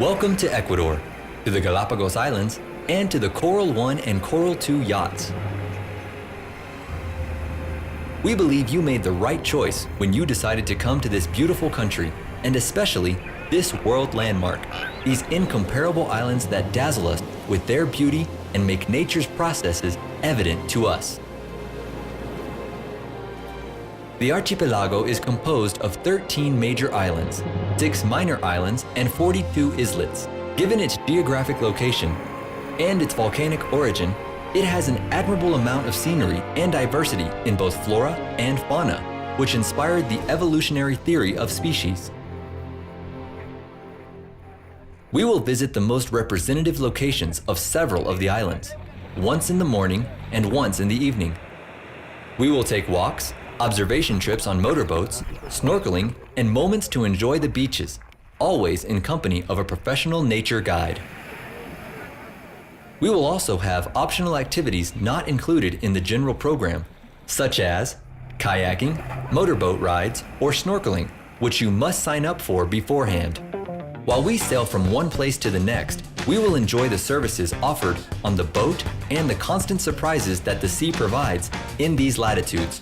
Welcome to Ecuador, to the Galapagos Islands, and to the Coral 1 and Coral 2 yachts. We believe you made the right choice when you decided to come to this beautiful country, and especially this world landmark, these incomparable islands that dazzle us with their beauty and make nature's processes evident to us. The archipelago is composed of 13 major islands, 6 minor islands, and 42 islets. Given its geographic location and its volcanic origin, it has an admirable amount of scenery and diversity in both flora and fauna, which inspired the evolutionary theory of species. We will visit the most representative locations of several of the islands, once in the morning and once in the evening. We will take walks, observation trips on motorboats, snorkeling, and moments to enjoy the beaches, always in company of a professional nature guide. We will also have optional activities not included in the general program, such as kayaking, motorboat rides, or snorkeling, which you must sign up for beforehand. While we sail from one place to the next, we will enjoy the services offered on the boat and the constant surprises that the sea provides in these latitudes.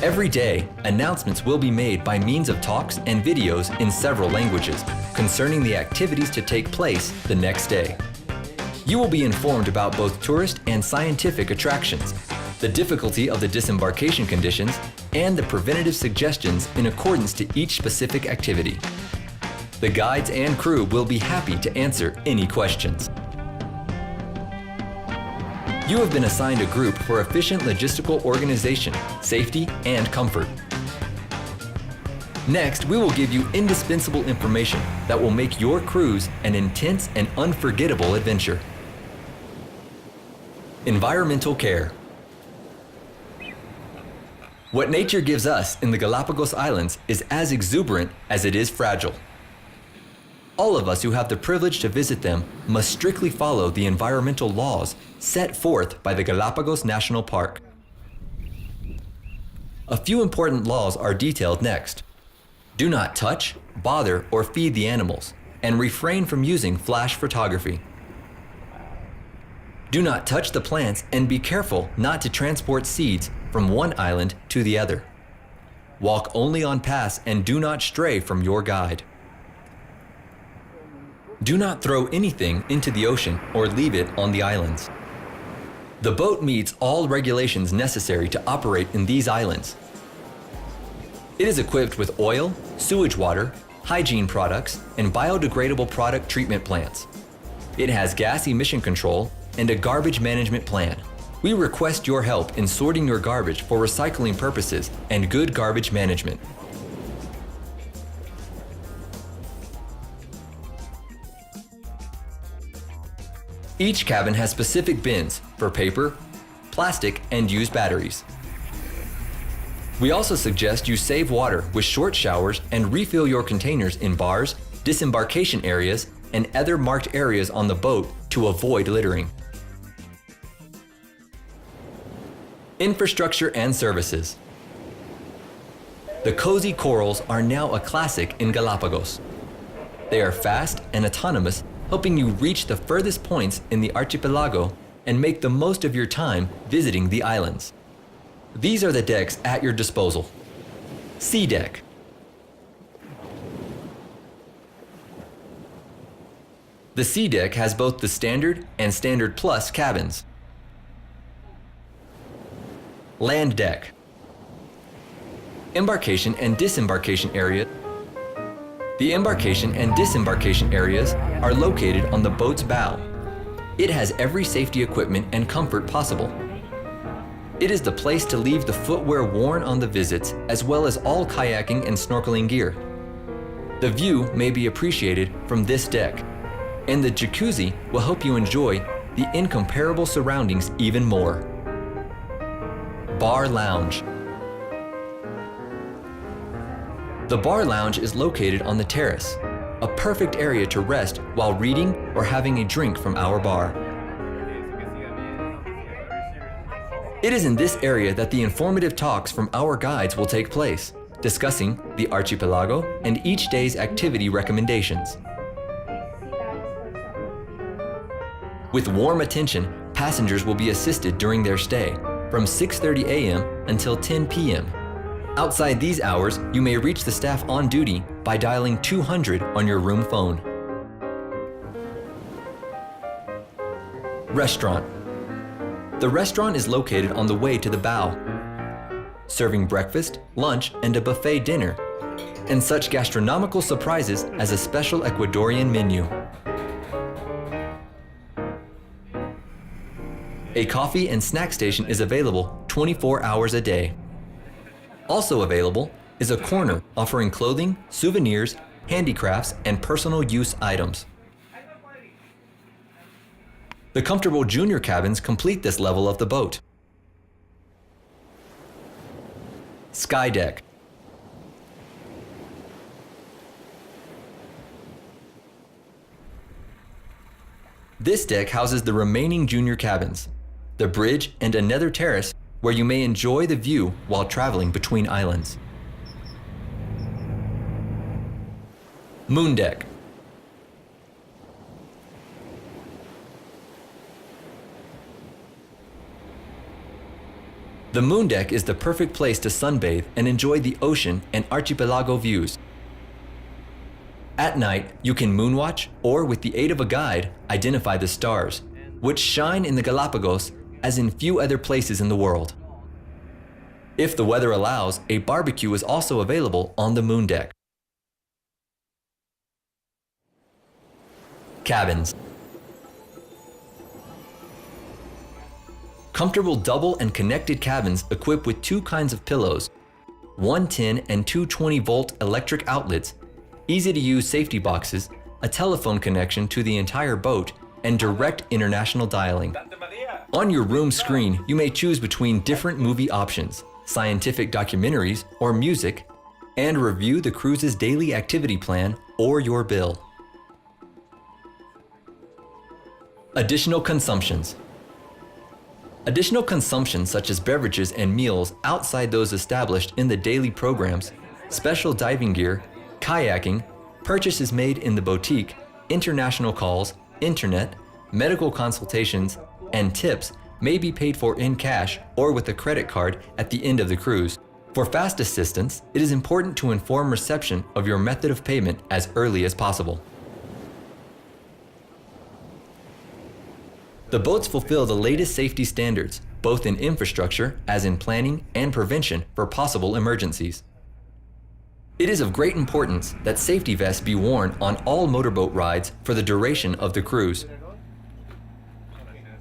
Every day, announcements will be made by means of talks and videos in several languages concerning the activities to take place the next day. You will be informed about both tourist and scientific attractions, the difficulty of the disembarkation conditions, and the preventative suggestions in accordance to each specific activity. The guides and crew will be happy to answer any questions. You have been assigned a group for efficient logistical organization, safety, and comfort. Next, we will give you indispensable information that will make your cruise an intense and unforgettable adventure. Environmental care. What nature gives us in the Galapagos Islands is as exuberant as it is fragile. All of us who have the privilege to visit them must strictly follow the environmental laws set forth by the Galapagos National Park. A few important laws are detailed next. Do not touch, bother, or feed the animals, and refrain from using flash photography. Do not touch the plants and be careful not to transport seeds from one island to the other. Walk only on paths and do not stray from your guide. Do not throw anything into the ocean or leave it on the islands. The boat meets all regulations necessary to operate in these islands. It is equipped with oil, sewage water, hygiene products, and biodegradable product treatment plants. It has gas emission control and a garbage management plan. We request your help in sorting your garbage for recycling purposes and good garbage management. Each cabin has specific bins for paper, plastic, and used batteries. We also suggest you save water with short showers and refill your containers in bars, disembarkation areas, and other marked areas on the boat to avoid littering. Infrastructure and services. The cozy corals are now a classic in Galapagos. They are fast and autonomous, helping you reach the furthest points in the archipelago and make the most of your time visiting the islands. These are the decks at your disposal. Sea Deck. The Sea Deck has both the Standard and Standard Plus cabins. Land Deck. Embarkation and disembarkation area. The embarkation and disembarkation areas are located on the boat's bow. It has every safety equipment and comfort possible. It is the place to leave the footwear worn on the visits, as well as all kayaking and snorkeling gear. The view may be appreciated from this deck, and the jacuzzi will help you enjoy the incomparable surroundings even more. Bar Lounge. The bar lounge is located on the terrace, a perfect area to rest while reading or having a drink from our bar. It is in this area that the informative talks from our guides will take place, discussing the archipelago and each day's activity recommendations. With warm attention, passengers will be assisted during their stay from 6:30 a.m. until 10 p.m. Outside these hours, you may reach the staff on duty by dialing 200 on your room phone. Restaurant. The restaurant is located on the way to the bow, serving breakfast, lunch, and a buffet dinner, and such gastronomical surprises as a special Ecuadorian menu. A coffee and snack station is available 24 hours a day. Also available is a corner offering clothing, souvenirs, handicrafts, and personal use items. The comfortable junior cabins complete this level of the boat. Sky deck. This deck houses the remaining junior cabins, the bridge, and another terrace where you may enjoy the view while traveling between islands. Moon deck. The moon deck is the perfect place to sunbathe and enjoy the ocean and archipelago views. At night, you can moonwatch or, with the aid of a guide, identify the stars, which shine in the Galapagos as in few other places in the world. If the weather allows, a barbecue is also available on the moon deck. Cabins. Comfortable double and connected cabins equipped with two kinds of pillows, one 10 and two 20-volt electric outlets, easy-to-use safety boxes, a telephone connection to the entire boat, and direct international dialing. On your room screen, you may choose between different movie options, scientific documentaries, or music, and review the cruise's daily activity plan or your bill. Additional consumptions. Additional consumptions such as beverages and meals outside those established in the daily programs, special diving gear, kayaking, purchases made in the boutique, international calls, internet, medical consultations, and tips may be paid for in cash or with a credit card at the end of the cruise. For fast assistance, it is important to inform reception of your method of payment as early as possible. The boats fulfill the latest safety standards, both in infrastructure as in planning and prevention for possible emergencies. It is of great importance that safety vests be worn on all motorboat rides for the duration of the cruise.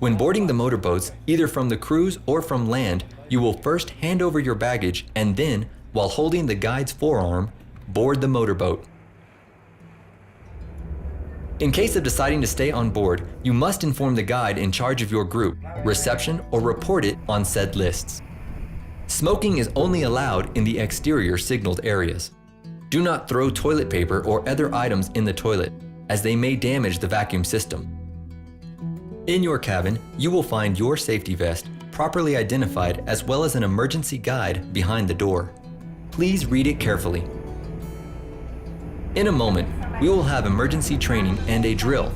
When boarding the motorboats, either from the cruise or from land, you will first hand over your baggage and then, while holding the guide's forearm, board the motorboat. In case of deciding to stay on board, you must inform the guide in charge of your group, reception, or report it on said lists. Smoking is only allowed in the exterior signaled areas. Do not throw toilet paper or other items in the toilet, as they may damage the vacuum system. In your cabin, you will find your safety vest, properly identified, as well as an emergency guide behind the door. Please read it carefully. In a moment, we will have emergency training and a drill,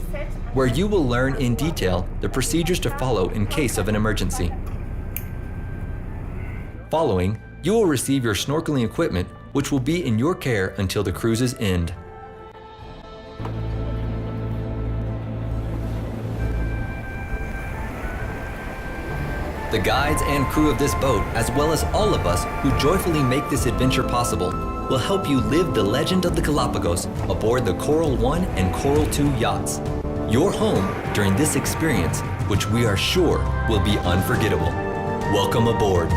where you will learn in detail the procedures to follow in case of an emergency. Following, you will receive your snorkeling equipment, which will be in your care until the cruise's end. The guides and crew of this boat, as well as all of us who joyfully make this adventure possible, will help you live the legend of the Galapagos aboard the Coral 1 and Coral 2 yachts. Your home during this experience, which we are sure will be unforgettable. Welcome aboard.